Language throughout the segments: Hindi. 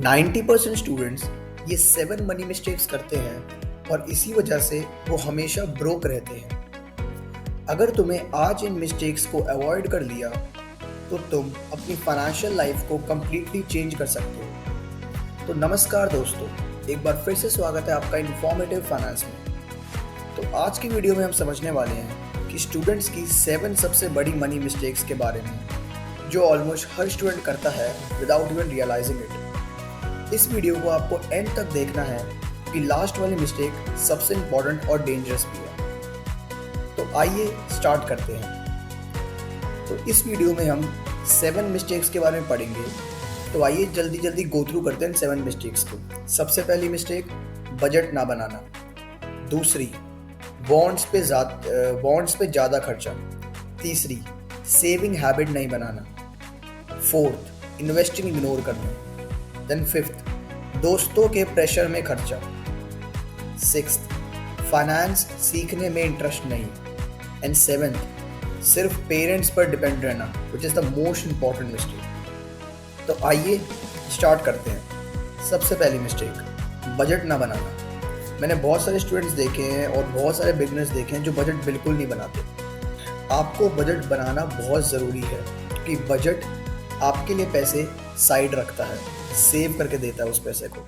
90% स्टूडेंट्स ये 7 मनी मिस्टेक्स करते हैं और इसी वजह से वो हमेशा ब्रोक रहते हैं। अगर तुम्हें आज इन मिस्टेक्स को अवॉइड कर लिया तो तुम अपनी फाइनेंशियल लाइफ को कम्प्लीटली चेंज कर सकते हो। तो नमस्कार दोस्तों, एक बार फिर से स्वागत है आपका इन्फॉर्मेटिव फाइनेंस में। तो आज की वीडियो में हम समझने वाले हैं कि स्टूडेंट्स की 7 सबसे बड़ी मनी मिस्टेक्स के बारे में, जो ऑलमोस्ट हर स्टूडेंट करता है विदाउट इवन रियलाइजिंग इट। इस वीडियो को आपको एंड तक देखना है कि लास्ट वाली मिस्टेक सबसे इम्पॉर्टेंट और डेंजरस भी है। तो आइए स्टार्ट करते हैं। तो इस वीडियो में हम 7 मिस्टेक्स के बारे में पढ़ेंगे। तो आइए जल्दी गो थ्रू करते हैं 7 मिस्टेक्स को। सबसे पहली मिस्टेक, बजट ना बनाना। दूसरी, बॉन्ड्स पे ज़्यादा खर्चा। तीसरी, सेविंग हैबिट नहीं बनाना। फोर्थ, इन्वेस्टिंग इग्नोर करना। देन फिफ्थ, दोस्तों के प्रेशर में खर्चा। सिक्स्थ, फाइनेंस सीखने में इंटरेस्ट नहीं। एंड सेवेंथ, सिर्फ पेरेंट्स पर डिपेंड रहना, which is the most important mistake. तो आइए स्टार्ट करते हैं। सबसे पहली मिस्टेक, बजट ना बनाना। मैंने बहुत सारे स्टूडेंट्स देखे हैं और बहुत सारे बिगनर्स देखे हैं जो बजट बिल्कुल नहीं बनाते। आपको बजट बनाना बहुत ज़रूरी है क्योंकि बजट आपके लिए पैसे साइड रखता है, सेव करके देता है उस पैसे को।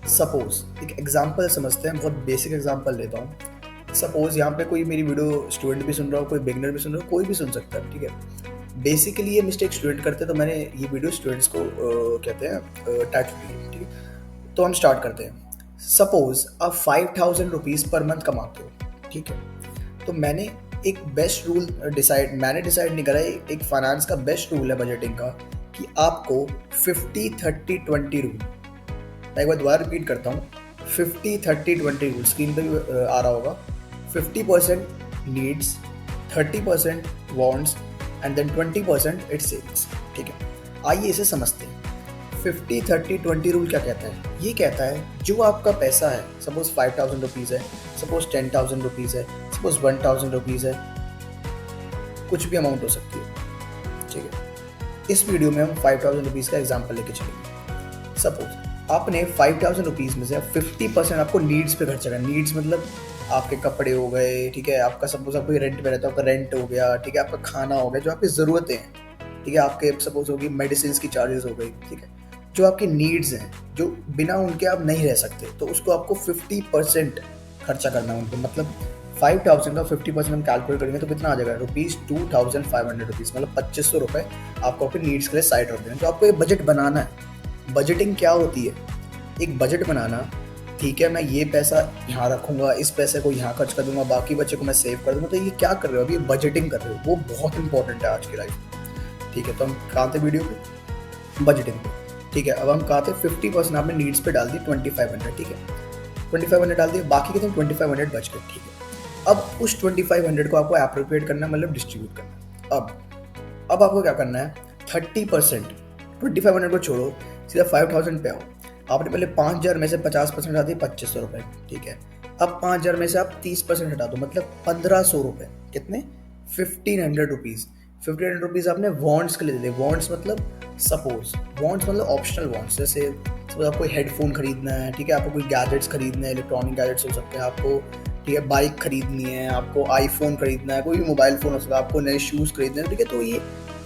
सपोज एक एग्जांपल समझते हैं, बहुत बेसिक एग्जांपल लेता हूँ। सपोज यहाँ पे कोई मेरी वीडियो स्टूडेंट भी सुन रहा हो, कोई बिगनर भी सुन रहा हो, कोई भी सुन सकता है, ठीक है। बेसिकली ये मिस्टेक स्टूडेंट करते हैं, तो मैंने ये वीडियो स्टूडेंट्स को कहते हैं टाइटल दी है, ठीक है। तो हम स्टार्ट करते हैं। सपोज आप 5000 रुपीज़ पर मंथ कमाते हो, ठीक है। तो मैंने एक बेस्ट रूल डिसाइड नहीं करा, एक फाइनेंस का बेस्ट रूल है बजटिंग का कि आपको 50-30-20 रूल, मैं एक बार दोबारा रिपीट करता हूँ, 50-30-20 रूल स्क्रीन पे भी आ रहा होगा। 50% needs, 30% wants and then 20% it's savings, ठीक है। आइए इसे समझते हैं। 50-30-20 रूल क्या कहता है? ये कहता है जो आपका पैसा है, सपोज 5000 रुपीज़ है, सपोज 10,000 रुपीज़ है, सपोज 1000 रुपीज़ है, कुछ भी अमाउंट हो सकती है, ठीक है। इस वीडियो में हम 5000 रुपीज़ का एग्जाम्पल लेके चलेंगे। सपोज आपने 5000 रुपीज़ में से 50% आपको नीड्स पे खर्चा करना। नीड्स मतलब आपके कपड़े हो गए, ठीक है, आपका सपोज आप कोई रेंट पे रहता है, आपका रेंट हो गया, ठीक है, आपका खाना हो गया, जो आपकी ज़रूरतें हैं, ठीक है, आपके सपोज होगी मेडिसिन की चार्जेस हो गई, ठीक है, जो आपकी नीड्स हैं, जो बिना उनके आप नहीं रह सकते, तो उसको आपको 50% खर्चा करना है उनको। मतलब 5000 का 50% हम कैलकुलेट करेंगे तो कितना आ जाएगा? ₹2500 मतलब 2500 रुपये आपको अपने नीड्स के लिए साइड रख देना। तो आपको ये बजट बनाना है। बजटिंग क्या होती है? एक बजट बनाना, ठीक है, मैं ये पैसा यहाँ रखूँगा, इस पैसे को यहाँ खर्च कर दूंगा, बाकी बच्चे को मैं सेव कर दूँगा। तो ये क्या कर रहे हो? अभी बजटिंग कर रहे हो, वो बहुत इंपॉर्टेंट है आज की लाइफ में, ठीक है। तो हम कहाँ थे वीडियो पे? बजटिंग पे, ठीक है। अब हम कहाँ थे? 50% आपने नीड्स पे डाल दी, 2500, ठीक है। 2500 डाल दिए, बाकी कितने? 2500 बच गए, ठीक है। अब उस 2500 को आपको एप्रोप्रिएट करना है, मतलब डिस्ट्रीब्यूट करना है। अब आपको क्या करना है? 30%, 2500 को छोड़ो, सीधा 5000 पे आओ। आपने पहले 5000 में से 50% हटा दिए, 2500 रुपये, ठीक है। अब 5000 में से आप 30% हटा दो, मतलब 1500 रुपये। कितने? 1500 रुपीज़। 1500 रुपीज़ आपने वॉन्ट्स के लिए दे दिए। वॉन्ट्स मतलब सपोज, वॉन्ट्स मतलब ऑप्शनल वॉन्ट्स, जैसे सपोज आपको हेडफोन खरीदना है, ठीक है, आपको कोई गैजेट्स खरीदने हैं, इलेक्ट्रॉनिक गैजेट्स हो सकते हैं आपको, ठीक है, बाइक खरीदनी है, आपको आईफोन खरीदना है, कोई भी मोबाइल फ़ोन हो सकता है, आपको नए शूज़ खरीदने हैं, ठीक है। तो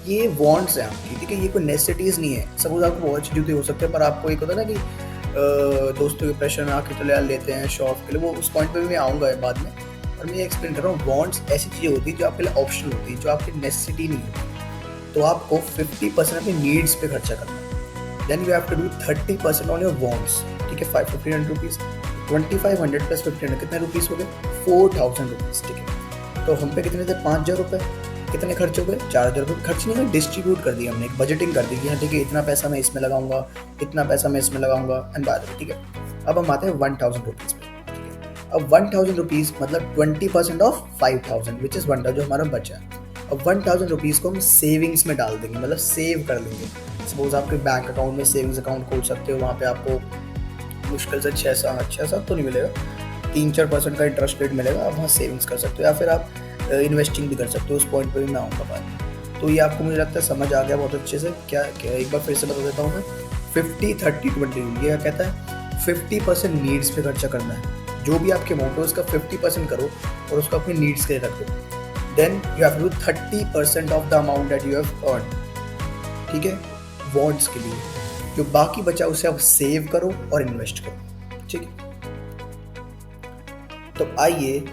ये वॉन्ट्स हैं आपकी, ठीक है, ये कोई नेसेसिटीज़ नहीं है। सपोज आपको बहुत अच्छी जूते हो सकते हैं, पर आपको एक होता है ना कि दोस्तों के प्रेशर में आके चले लेते हैं शौक के लिए, वो उस पॉइंट पे भी मैं आऊँगा बाद में, और मैं ये एक्सप्लेन कर रहा हूँ। वॉन्ट्स ऐसी चीज़ें होती हैं जो आपके लिए ऑप्शनल होती है, जो आपकी नेसेसिटी नहीं होती। तो आपको 50% अपनी नीड्स पे खर्चा करना है। Then you have to do 30% on your wants, ठीक है। 1500 रुपीज़, 2500 प्लस 1500 कितने रुपीज़ हो गए? 4000 रुपीज़, ठीक है। तो हम पे कितने थे? 5000 रुपये। कितने खर्च हो गए? 4000 रुपये। खर्च नहीं हुए, डिस्ट्रीब्यूट कर दिया हमने, एक बजटिंग कर दी कि हाँ ठीक है, इतना पैसा मैं इसमें लगाऊंगा, इतना पैसा मैं इसमें लगाऊंगा, एंड बाय द वे, ठीक है। अब हम आते हैं 1000 रुपीज़ पे, ठीक है। अब 1000 रुपीज़ मतलब 20% ऑफ 5000, विच इज़ 1000 जो हमारा बचा है। अब 1000 रुपीज़ को हम सेविंग्स में डाल देंगे, मतलब सेव कर लेंगे। सपोज आपके बैंक अकाउंट में सेविंग्स अकाउंट खोल सकते हो, वहाँ पे आपको मुश्किल से 6-7 तो नहीं मिलेगा, 3-4% का इंटरेस्ट रेट मिलेगा, आप वहाँ सेविंग्स कर सकते हो, या फिर आप इन्वेस्टिंग भी कर सकते हो। उस पॉइंट पे भी मैं आऊँगा बाद में। तो ये आपको मुझे लगता है समझ आ गया बहुत अच्छे से। क्या एक बार फिर से बता देता हूँ मैं। 50-30-20 रूल ये कहता है 50% नीड्स पे खर्चा करना है। जो भी आपके मोटो उसका 50% करो और उसको अपनी नीड्स के लिए रख दो। Then you have to 30% of the amount that you have earn, ठीक है, वॉन्ट्स के लिए। जो बाकी बचा उसे आप सेव करो और इन्वेस्ट करो, ठीक है। तो आइए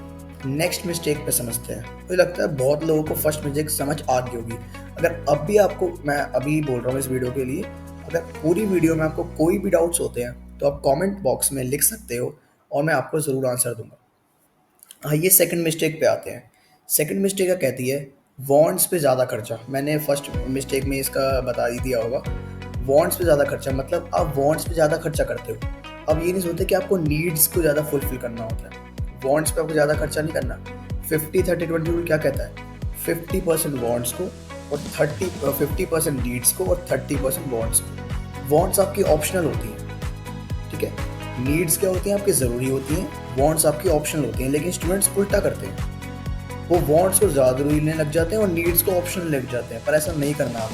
नेक्स्ट मिस्टेक पे समझते हैं। मुझे लगता है बहुत लोगों को फर्स्ट मिस्टेक समझ आ गई होगी। अगर अब भी आपको, मैं अभी बोल रहा हूँ इस वीडियो के लिए, अगर पूरी वीडियो में आपको कोई भी डाउट्स होते हैं तो आप कमेंट बॉक्स में लिख सकते हो और मैं आपको ज़रूर आंसर दूंगा। आइए सेकंड मिस्टेक पे आते हैं। सेकंड मिस्टेक क्या कहती है? वॉन्ट्स पे ज़्यादा खर्चा। मैंने फर्स्ट मिस्टेक में इसका बता ही दिया होगा। वॉन्ट्स पे ज़्यादा खर्चा मतलब आप वॉन्ट्स पे ज़्यादा खर्चा करते हो। अब ये नहीं सोचते कि आपको नीड्स को ज़्यादा फुलफिल करना होता है। वॉन्ट्स पे आपको ज़्यादा खर्चा नहीं करना। 50-30-20 रूल क्या कहता है? 50% वॉन्ट्स को और 50% नीड्स को और 30% वॉन्ट्स को। वॉन्ट्स आपकी ऑप्शनल होती हैं, ठीक है। नीड्स क्या होती हैं? आपकी ज़रूरी होती हैं। वॉन्ट्स आपकी ऑप्शनल होती हैं। लेकिन स्टूडेंट्स उल्टा करते हैं, वो वॉन्ट्स को ज़्यादा ज़रूरी लेने लग जाते हैं और नीड्स को ऑप्शनल लग जाते हैं। पर ऐसा नहीं करना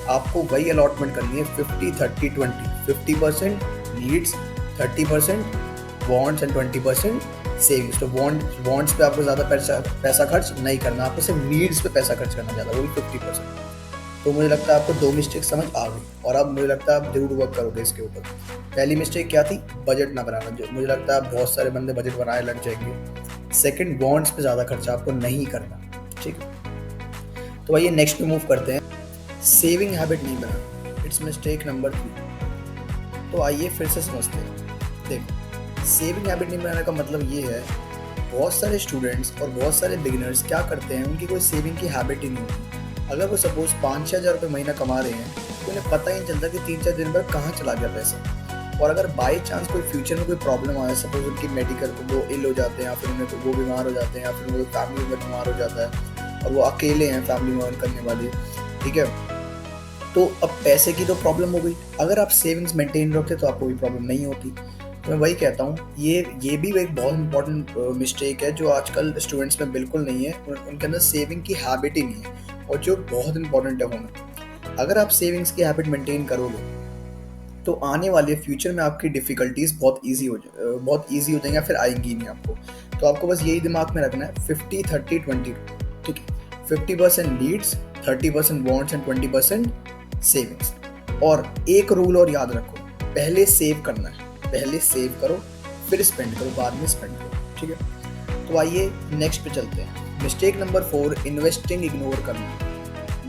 आपको वही अलॉटमेंट करनी है 50-30-20। 50% नीड्स, 30% वॉन्ट्स एंड 20% सेविंग्स। तो वॉन्ट्स पे आपको ज़्यादा पैसा खर्च नहीं करना, आपको सिर्फ नीड्स पे पैसा खर्च करना ज़्यादा, वो भी 50%। तो मुझे लगता है आपको दो मिस्टेक समझ आ गई और अब मुझे लगता है आप जरूर वर्क करोगे इसके ऊपर। पहली मिस्टेक क्या थी? बजट ना बनाना। जो मुझे लगता है बहुत सारे बंदे बजट बनाए लग जाएंगे। सेकंड, वॉन्ट्स पे ज़्यादा खर्चा आपको नहीं करना, ठीक है। तो आइए नेक्स्ट पे मूव करते हैं। सेविंग हैबिट नहीं बनाना, इट्स मिस्टेक नंबर 3। तो आइए फिर से समझते हैं। देखो, सेविंग हैबिट नहीं बनाने का मतलब ये है, बहुत सारे स्टूडेंट्स और बहुत सारे बिगिनर्स क्या करते हैं, उनकी कोई सेविंग की हैबिट ही नहीं होती। अगर वो सपोज 5-6 हज़ार रुपये महीना कमा रहे हैं तो उन्हें पता ही नहीं चलता कि 3-4 दिन बाद कहाँ चला गया पैसा। और अगर बाई चांस कोई फ्यूचर में कोई प्रॉब्लम आए, सपोज उनकी मेडिकल, वो इल हो जाते हैं या फिर उन्हें वो बीमार हो जाते हैं या फिर उनकी फैमिली मेम्बर बीमार हो जाता है और वो अकेले हैं फैमिली में अर्न करने वाले, ठीक है, तो अब पैसे की तो प्रॉब्लम हो गई। अगर आप सेविंग्स मेंटेन रखते तो आपको कोई प्रॉब्लम नहीं होती। तो मैं वही कहता हूँ, ये भी एक बहुत इंपॉर्टेंट मिस्टेक है जो आजकल स्टूडेंट्स में बिल्कुल नहीं है। उनके अंदर सेविंग की हैबिट ही नहीं है और जो बहुत इंपॉर्टेंट है होना। अगर आप सेविंग्स की हैबिट मेंटेन करोगे तो आने वाले फ्यूचर में आपकी डिफ़िकल्टीज बहुत ईजी हो जाएंगी या फिर आएंगी नहीं आपको। तो आपको बस यही दिमाग में रखना है 50-30-20, ठीक है। 50% नीड्स, 30% वॉन्ट्स एंड 20% सेविंग्स। और एक रूल और याद रखो, पहले सेव करना है, पहले सेव करो फिर स्पेंड करो, बाद में स्पेंड करो, ठीक है। तो आइए नेक्स्ट पे चलते हैं। मिस्टेक नंबर 4, इन्वेस्टिंग इग्नोर करना।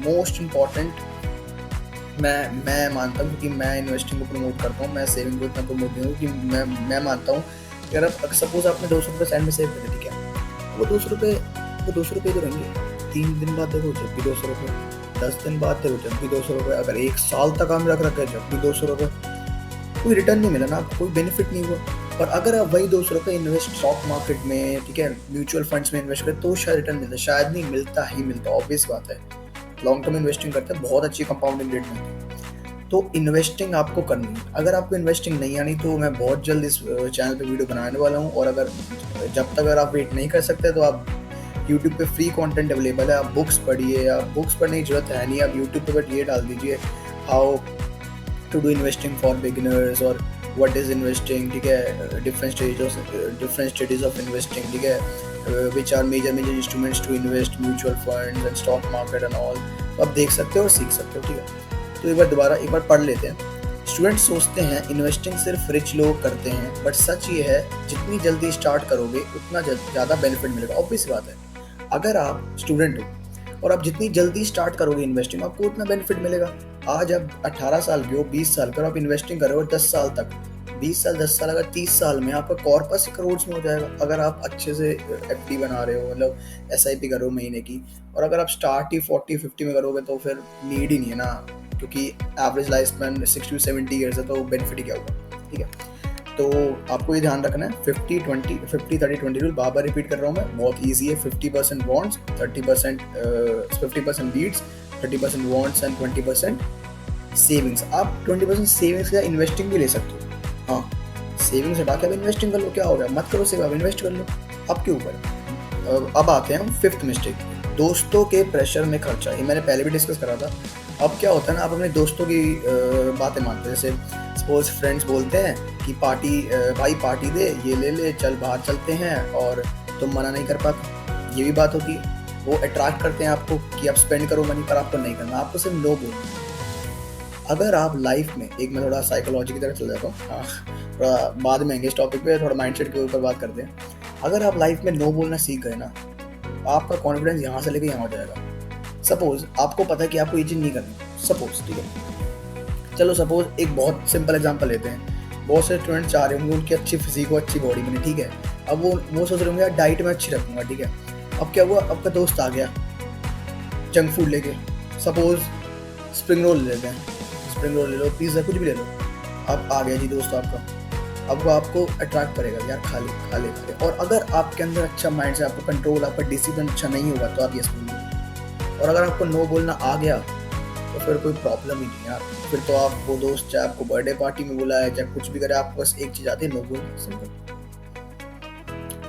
मोस्ट इम्पॉर्टेंट मैं मानता हूँ, क्योंकि मैं इन्वेस्टिंग को प्रमोट करता हूँ, मैं सेविंग को इतना प्रमोट नहीं हूँ कि मैं मानता हूँ कि अगर सपोज आपने 200 रुपये साइड में सेव करे, ठीक है, वो 200 रुपये जो रहेंगे 3 दिन बाद देखो जब भी 200 रुपये, 10 दिन बाद देखो जब भी 200 रुपये, अगर 1 साल तक हम रख रखे जब भी 200 रुपये, कोई रिटर्न नहीं मिला ना, आपको कोई बेनिफिट नहीं हुआ। और अगर आप वही 200 रुपये इन्वेस्ट स्टॉक मार्केट में, ठीक है, म्यूचुअल फंड्स में इन्वेस्ट करें तो शायद रिटर्न मिलता है, शायद नहीं, मिलता ही मिलता, ऑब्वियस बात है। लॉन्ग टर्म इन्वेस्टिंग करते हैं बहुत अच्छी कंपाउंडिंग रेट मिलती है। तो इन्वेस्टिंग आपको करनी है। अगर आपको इन्वेस्टिंग नहीं आनी तो मैं बहुत जल्द इस चैनल पे वीडियो बनाने वाला हूँ। और अगर जब तक अगर आप वेट नहीं कर सकते तो आप यूट्यूब पे फ्री कंटेंट अवेलेबल है, आप बुक्स पढ़िए। आप बुक्स पढ़ने की जरूरत है नहीं, आप यूट्यूब पे बट ये डाल दीजिए how to do investing for beginners और व्हाट इज इन्वेस्टिंग, ठीक है, डिफरेंट स्टेजेस ऑफ इन्वेस्टिंग, ठीक है, which are major instruments to invest, mutual funds and stock market and all. तो आप देख सकते हो और सीख सकते हो, ठीक है। तो एक बार पढ़ लेते हैं। स्टूडेंट्स सोचते हैं इन्वेस्टिंग सिर्फ रिच लोग करते हैं, बट सच ये है जितनी जल्दी स्टार्ट करोगे उतना ज़्यादा बेनिफिट मिलेगा। ऑब्वियस बात है, अगर आप स्टूडेंट हो और आप जितनी जल्दी स्टार्ट करोगे इन्वेस्टिंग, आपको उतना बेनिफिट मिलेगा। आज आप 18 साल के हो, 20 साल के हो, आप इन्वेस्टिंग करोगे 10 साल तक, 20 साल 10 साल, अगर 30 साल में आपका कॉर्पस ही करोड़ में हो जाएगा। अगर आप अच्छे से एफडी बना रहे हो, मतलब एसआईपी करो महीने की, और अगर आप स्टार्ट ही 40-50 में करोगे तो फिर नीड ही नहीं है ना, क्योंकि एवरेज लाइफ स्पैन 60-70 ईयर्स है, तो बेनिफिट ही क्या होगा, ठीक है। तो आपको ये ध्यान रखना है 50-30-20 रूल बार बार रिपीट कर रहा हूँ मैं, बहुत ईजी है। 50% wants, 50% needs, 30% wants and 20% savings. आप 20% सेविंग्स या इन्वेस्टिंग भी ले सकते हो। हाँ, सेविंग्स हटा के अब इन्वेस्टिंग कर लो, क्या हो गया, मत करो सेव, अब इन्वेस्ट कर लो, आपके ऊपर। अब आते हैं हम 5th मिस्टेक, दोस्तों के प्रेशर में खर्चा। ये मैंने पहले भी डिस्कस करा था। अब क्या होता है ना, आप अपने दोस्तों की बातें मानते हैं। जैसे सपोज फ्रेंड्स बोलते हैं कि पार्टी भाई पार्टी दे, ये ले ले, चल बाहर चलते हैं, और तुम मना नहीं कर पाते। ये भी बात होती है। वो अट्रैक्ट करते हैं आपको कि आप स्पेंड करो मनी, पर आपको नहीं करना, आपको सिर्फ नो बोलना है। अगर आप लाइफ में, एक मैं थोड़ा साइकोलॉजी की तरफ चल जाता हूँ, हाँ, थोड़ा बाद में आएंगे इस टॉपिक पे, थोड़ा माइंडसेट के ऊपर बात करते हैं। अगर आप लाइफ में नो बोलना सीख गए ना, आपका कॉन्फिडेंस यहाँ से लेके यहाँ हो जाएगा। सपोज आपको पता है कि आपको ये चीज़ नहीं करनी, सपोज, ठीक है, चलो सपोज एक बहुत सिंपल एग्जांपल लेते हैं। बहुत से स्टूडेंट चाह रहे होंगे उनकी अच्छी फिजिक हो, अच्छी बॉडी बने, ठीक है। अब वो सोच रहे होंगे यार डाइट में अच्छी रखूंगा, ठीक है। अब क्या हुआ, आपका दोस्त आ गया जंक फूड लेके, सपोज स्प्रिंग रोल ले लेते हैं, स्प्रिंग रोल ले लो, पिज़्ज़ा, कुछ भी ले लो। अब आ गया जी दोस्त आपका, अब वो आपको अट्रैक्ट करेगा, यार खा ले खा ले खा ले। और अगर आपके अंदर अच्छा माइंड से, आपको कंट्रोल, आपका डिसिप्लिन अच्छा नहीं होगा तो आप यस बोलिए। और अगर आपको नो बोलना आ गया तो फिर कोई प्रॉब्लम ही नहीं यार। फिर तो आप वो दोस्त चाहे आपको बर्थडे पार्टी में बुलाए, चाहे कुछ भी करे, आपको बस एक चीज़ आती है, नो बोलना, सिंपल।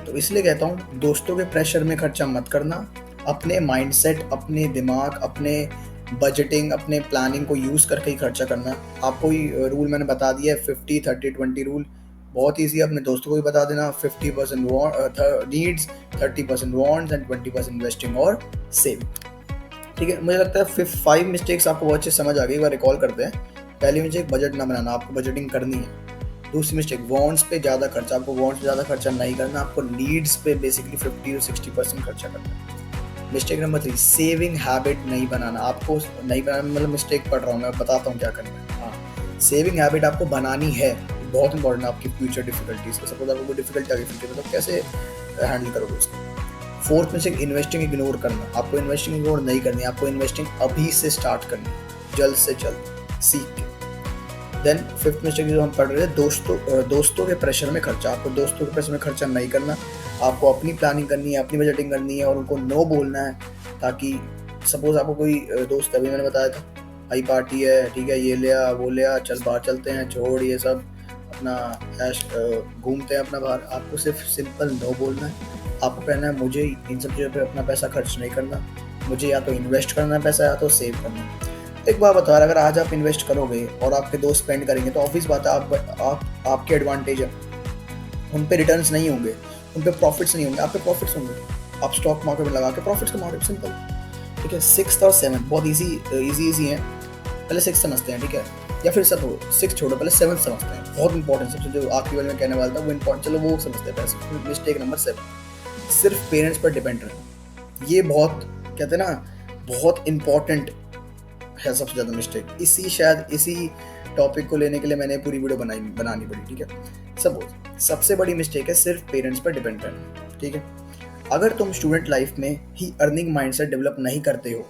तो इसलिए कहता हूँ दोस्तों के प्रेशर में खर्चा मत करना। अपने माइंडसेट, अपने दिमाग, अपने बजटिंग, अपने प्लानिंग को यूज़ करके ही खर्चा करना। आपको ही रूल मैंने बता दिया है, 50-30-20 रूल। बहुत ईजी है, अपने दोस्तों को भी बता देना। 50% नीड्स, 30% वांट्स एंड 20% इन्वेस्टिंग और सेविंग, ठीक है। मुझे लगता है 5 मिस्टेक्स आपको बहुत अच्छे समझ आ गई। एक बार रिकॉल करते हैं। पहली मिस्टेक, बजट ना बनाना, आपको बजटिंग करनी है। दूसरी मिस्टेक, वांट्स पे ज़्यादा खर्चा, आपको वांट्स पे ज़्यादा खर्चा नहीं करना, आपको नीड्स पे बेसिकली 50-60% खर्चा करना है। मिस्टेक नंबर 3, सेविंग हैबिट नहीं बनाना। आपको नहीं बनाना मतलब मिस्टेक पढ़ रहा हूँ मैं, बताता हूँ क्या करना है। हाँ, सेविंग हैबिट आपको बनानी है, बहुत इंपॉर्टेंट है आपकी फ्यूचर डिफिकल्टीज। सपोज आपको कोई डिफिकल्टी आ गई फ्यूचर में, तो कैसे हैंडल करोगे उसको। फोर्थ मिस्टेक, इन्वेस्टिंग इग्नोर करना। आपको इन्वेस्टिंग इग्नोर नहीं करनी, आपको इन्वेस्टिंग अभी से स्टार्ट करनी है, जल्द से जल्द सीख के। देन फिफ्थ मिस्टेक जो हम पढ़ रहे थे, दोस्तों के प्रेशर में खर्चा। आपको दोस्तों के प्रेशर में खर्चा नहीं करना, आपको अपनी प्लानिंग करनी है, अपनी बजटिंग करनी है, और उनको नो बोलना है। ताकि सपोज आपको कोई दोस्त, अभी मैंने बताया था भाई पार्टी है, ठीक है, ये ले आ, वो ले आ, चल बाहर चलते हैं, छोड़ ये सब, अपना ऐश घूमते हैं अपना बाहर। आपको सिर्फ सिंपल नो बोलना है। आपको कहना है मुझे इन सब चीज़ों पे अपना पैसा खर्च नहीं करना, मुझे या तो इन्वेस्ट करना है पैसा, या तो सेव करना है। एक बात बता, अगर आज आप इन्वेस्ट करोगे और आपके दोस्त स्पेंड करेंगे, तो ऑब्वियस बात है आपके एडवांटेज है, उन पे रिटर्न्स नहीं होंगे, उन पे प्रॉफिट्स नहीं होंगे, आप पे प्रॉफिट्स होंगे। आप स्टॉक मार्केट में लगा के प्रॉफिट्स कमाओगे, सिंपल, ठीक है। 6 और 7 बहुत इजी हैं। पहले 6 समझते हैं, ठीक है, या फिर सब 6 छोड़ो, पहले 7 समझते हैं। बहुत इंपॉर्टेंट, सबसे जो आखिरी वाले में कहने वाला था वो इंपॉर्टेंट, चलो वो समझते हैं पहले। मिस्टेक नंबर 7, सिर्फ पेरेंट्स पर डिपेंड रहना। ये बहुत कहते हैं ना, बहुत इंपॉर्टेंट है, सबसे ज़्यादा मिस्टेक। इसी टॉपिक को लेने के लिए मैंने पूरी वीडियो बनानी पड़ी, ठीक है। सबसे बड़ी मिस्टेक है सिर्फ पेरेंट्स पर डिपेंड रहना, ठीक है। अगर तुम स्टूडेंट लाइफ में ही अर्निंग माइंडसेट डेवलप नहीं करते हो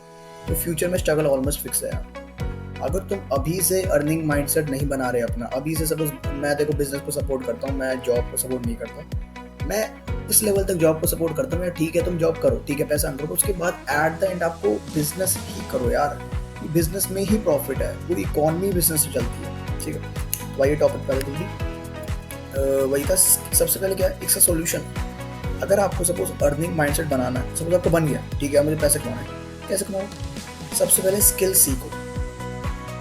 तो फ्यूचर में स्ट्रगल ऑलमोस्ट फिक्स है यार। अगर तुम अभी से अर्निंग माइंडसेट नहीं बना रहे अपना, अभी से, सपोज मैं देखो बिजनेस को सपोर्ट करता हूँ, मैं जॉब को सपोर्ट नहीं करता, मैं इस लेवल तक जॉब को सपोर्ट करता हूँ, ठीक है तुम जॉब करो, ठीक है पैसा अर्न करो, उसके बाद एट द एंड आपको बिजनेस ही करो यार। बिजनेस में ही प्रॉफिट है, पूरी इकॉनमी बिजनेस से चलती है, ठीक है। तो वही टॉपिक पहले जल्दी वही था। सबसे पहले क्या है, एक सा सोल्यूशन। अगर आपको सपोज अर्निंग माइंडसेट बनाना है, सपोज आपको बन गया, ठीक है, मुझे पैसे कमाना है, कैसे कमाओ? सबसे पहले स्किल सीखो,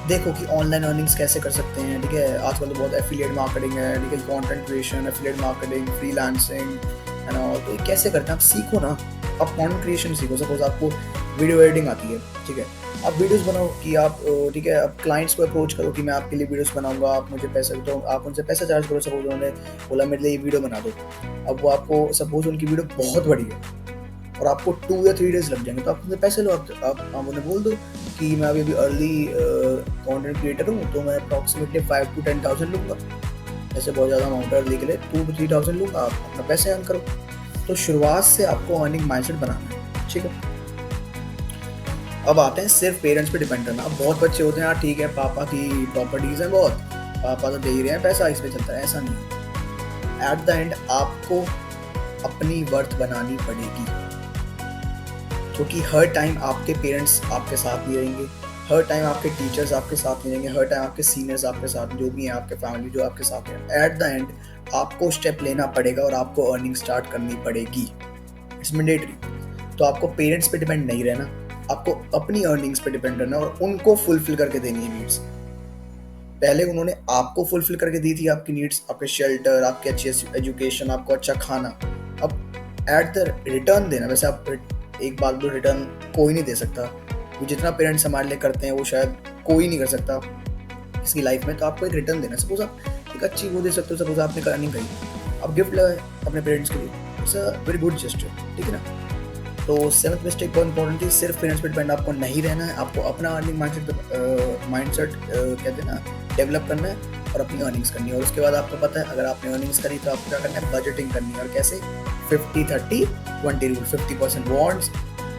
देखो कि ऑनलाइन अर्निंग्स कैसे कर सकते हैं, ठीक है। आजकल तो बहुत एफिलिएट मार्केटिंग है, ठीक है, content creation, affiliate marketing, freelancing है ना, तो ये कैसे करते हैं आप सीखो ना। आप कंटेंट क्रिएशन सीखो। सपोज आपको वीडियो एडिटिंग आती है, ठीक है, आप वीडियोस बनाओ कि आप, ठीक है, आप क्लाइंट्स को अप्रोच करो कि मैं आपके लिए वीडियोस बनाऊंगा, आप मुझे पैसे दो, आप उनसे पैसा चार्ज करो। सपोज उन्होंने बोला मेरे लिए ये वीडियो बना दो, अब वो आपको, सपोज उनकी वीडियो बहुत बड़ी है और आपको 2 या 3 डेज लग जाएंगे, तो आप उनसे पैसे लो। आप उन्हें बोल दो कि मैं अभी अर्ली कंटेंट क्रिएटर हूँ, तो मैं अप्रॉक्सीमेटली 5 to 10,000 लूँगा। ऐसे बहुत ज़्यादा अमाउंट अर्ली के लिए 2 to 3,000 लूँगा, आप अपना पैसे अर्न करो। तो शुरुआत से आपको अर्निंग माइंडसेट बनाना है, ठीक है। अब आते हैं सिर्फ पेरेंट्स पे डिपेंड करना। अब बहुत बच्चे होते हैं यार, ठीक है, पापा की प्रॉपर्टीज़ हैं बहुत, पापा तो दे ही रहे हैं पैसा, इस पे चलता है, ऐसा नहीं। एट द एंड आपको अपनी वर्थ बनानी पड़ेगी, क्योंकि हर टाइम आपके पेरेंट्स आपके साथ नहीं रहेंगे, हर टाइम आपके टीचर्स आपके साथ नहीं रहेंगे, हर टाइम आपके सीनियर्स आपके साथ, जो भी हैं आपके फैमिली जो आपके साथ है। एट द एंड आपको स्टेप लेना पड़ेगा और आपको अर्निंग स्टार्ट करनी पड़ेगी, इट्स मैंडेटरी। तो आपको पेरेंट्स पे डिपेंड नहीं रहना, आपको अपनी अर्निंग्स पे डिपेंड रहना है और उनको फुलफिल करके देनी है नीड्स। पहले उन्होंने आपको फुलफिल करके दी थी आपकी नीड्स, आपके शेल्टर, आपकी अच्छी एजुकेशन, आपको अच्छा खाना। अब एट द रिटर्न देना, वैसे आप एक बात बोलो, रिटर्न कोई नहीं दे सकता। वो जितना पेरेंट्स हमारे लिए करते हैं वो शायद कोई नहीं कर सकता किसी लाइफ में। तो आपको एक रिटर्न देना। सपोज आप एक अच्छी वो दे सकते हो, सपोज आपने अर्निंग करी, आप गिफ्ट लगाए अपने पेरेंट्स के लिए, it's a very good gesture, ठीक है ना। तो सेवंथ मिस्टेक बहुत इंपॉर्टेंट थी, सिर्फ पेरेंट्स पे डिपेंड आपको नहीं रहना है। आपको अपना अर्निंग माइंडसेट कहते हैं ना, डेवलप करना है और अपनी अर्निंग्स करनी है। और उसके बाद आपको पता है अगर आपने अर्निंग्स करी तो आपको क्या करना है, बजटिंग करनी है। और कैसे, 50-30-20 रूल, 50% वॉन्ट्स,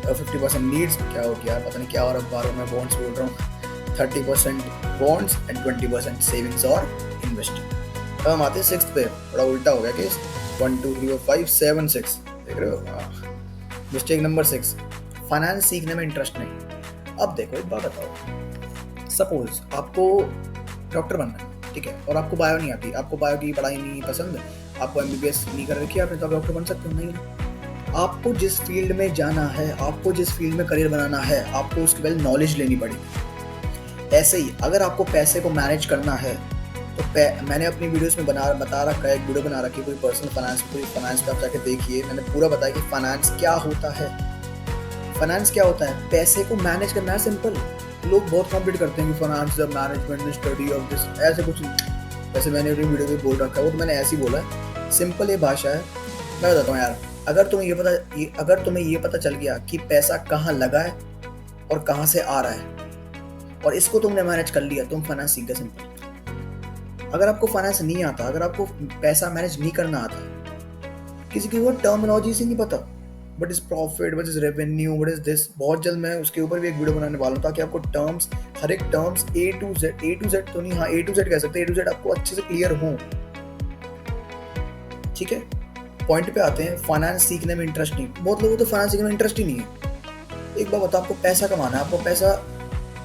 50% नीड्स, क्या हो गया पता नहीं क्या, और अब बार मैं वॉन्ट्स बोल रहा हूँ, 30% वॉन्ट्स एंड 20% सेविंग्स और इन्वेस्टिंग। अब हम आते हैं सिक्स्थ पे, थोड़ा उल्टा हो गया केस, 1 2 3 4 5 7 6, देख रहे हो। मिस्टेक नंबर 6, फाइनेंस सीखने में इंटरेस्ट नहीं। अब देखो एक बात बताओ, सपोज आपको डॉक्टर बनना है, ठीक है, और आपको बायो नहीं आती, आपको बायो की पढ़ाई नहीं पसंद, आपको MBBS नहीं कर रखी आपने, तो आप डॉक्टर बन सकते हो नहीं। आपको जिस फील्ड में जाना है, आपको जिस फील्ड में करियर बनाना है, आपको उसकी पहले नॉलेज लेनी पड़ेगी। ऐसे ही अगर आपको पैसे को मैनेज करना है तो मैंने अपनी वीडियोस में बता रखा है, एक वीडियो बना रखी है कोई पर्सनल फाइनेंस, कोई फाइनेंस पे आप जाके देखिए, मैंने पूरा बताया कि फाइनेंस क्या होता है। फाइनेंस क्या होता है, पैसे को मैनेज करना है, सिंपल। लोग बहुत कॉम्प्लिकेट करते हैं कि finance the management study of this, ऐसे कुछ नहीं। वैसे मैंने अपनी वीडियो में बोल रखा है, वो तो मैंने ऐसे ही बोला है, सिंपल ये भाषा है। मैं बताता हूँ यार, अगर तुम्हें ये पता चल गया कि पैसा कहाँ लगा है और कहाँ से आ रहा है और इसको तुमने मैनेज कर लिया, तुम फाइनेंस सीख गए, सिंपल। अगर आपको फाइनेंस नहीं आता, अगर आपको पैसा मैनेज नहीं करना आता, किसी की वो टर्मिनोलॉजी से नहीं पता, what is profit, what is revenue, what is this, बहुत जल्द मैं उसके ऊपर भी एक वीडियो बनाने वाला हूँ, ताकि आपको टर्म्स, हर एक टर्म्स A to Z तो नहीं, हाँ A to Z कह सकते हैं, A to Z आपको अच्छे से क्लियर हो, ठीक है। पॉइंट पे आते हैं, फाइनेंस सीखने में इंटरेस्ट नहीं। बहुत लोगों को तो फाइनेंस सीखने में इंटरेस्ट ही नहीं है। एक बार बताओ, आपको पैसा कमाना है, आपको पैसा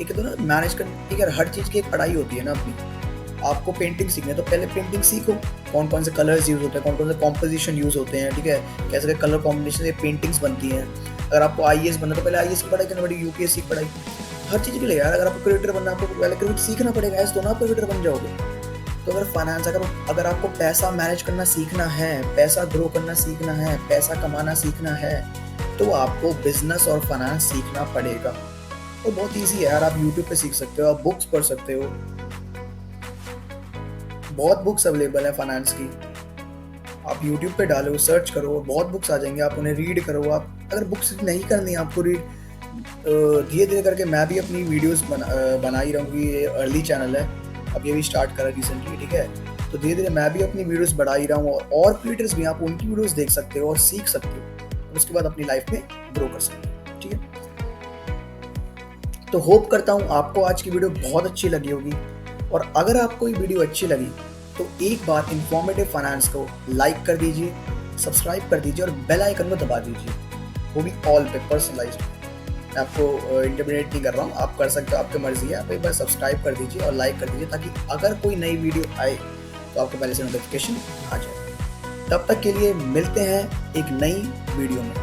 एक तो ना मैनेज करना, ठीक है, हर चीज़ की एक पढ़ाई होती है ना अपनी। आपको पेंटिंग सीखनी है तो पहले पेंटिंग सीखो, कौन कौन से कलर्स यूज होते हैं, कौन कौन से कॉम्पोजिशन यूज होते हैं, ठीक है, कैसे कलर कॉम्बिनेशन से पेंटिंग्स बनती हैं। अगर आपको IAS बनना है तो पहले IAS की पढ़ाई करनी पड़ेगी, UPSC की पढ़ाई, हर चीज़ के लिए यार। अगर आपको क्रिकेटर बनना है, आपको पहले क्रिकेट सीखना पड़ेगा, ऐसे तो ना आप क्रिकेटर बन जाओगे। तो अगर फाइनेंस, अगर आपको पैसा मैनेज करना सीखना है, पैसा ग्रो करना सीखना है, पैसा कमाना सीखना है, तो आपको बिजनेस और फाइनेंस सीखना पड़ेगा। और बहुत ईजी है यार, आप यूट्यूब पे सीख सकते हो, आप बुक्स पढ़ सकते हो, बहुत बुक्स अवेलेबल है फाइनेंस की। आप यूट्यूब पे डालो, सर्च करो, बहुत बुक्स आ जाएंगे, आप उन्हें रीड करो। आप अगर बुक्स नहीं करनी है आपको रीड, धीरे धीरे करके मैं भी अपनी वीडियोस बना ही रहूँगी। ये अर्ली चैनल है, अब ये भी स्टार्ट करा रिसेंटली, ठीक है। तो धीरे धीरे मैं भी अपनी वीडियोस बढ़ा ही रहा हूँ, और क्रिएटर्स भी, आप उनकी वीडियोस देख सकते हो और सीख सकते हो, और उसके बाद अपनी लाइफ में ग्रो कर सकते हो, ठीक है। तो होप करता हूँ आपको आज की वीडियो बहुत अच्छी लगी होगी, और अगर आपको ये वीडियो अच्छी लगी तो एक बार इंफॉर्मेटिव फाइनेंस को लाइक कर दीजिए, सब्सक्राइब कर दीजिए और बेल आइकन को दबा दीजिए, वो भी ऑल पे, पर्सनलाइज्ड। मैं आपको इंटरमीडिएट नहीं कर रहा हूँ, आप कर सकते हो, आपकी मर्जी है। आप एक बार सब्सक्राइब कर दीजिए और लाइक कर दीजिए, ताकि अगर कोई नई वीडियो आए तो आपको पहले से नोटिफिकेशन आ जाए। तब तक के लिए मिलते हैं एक नई वीडियो में।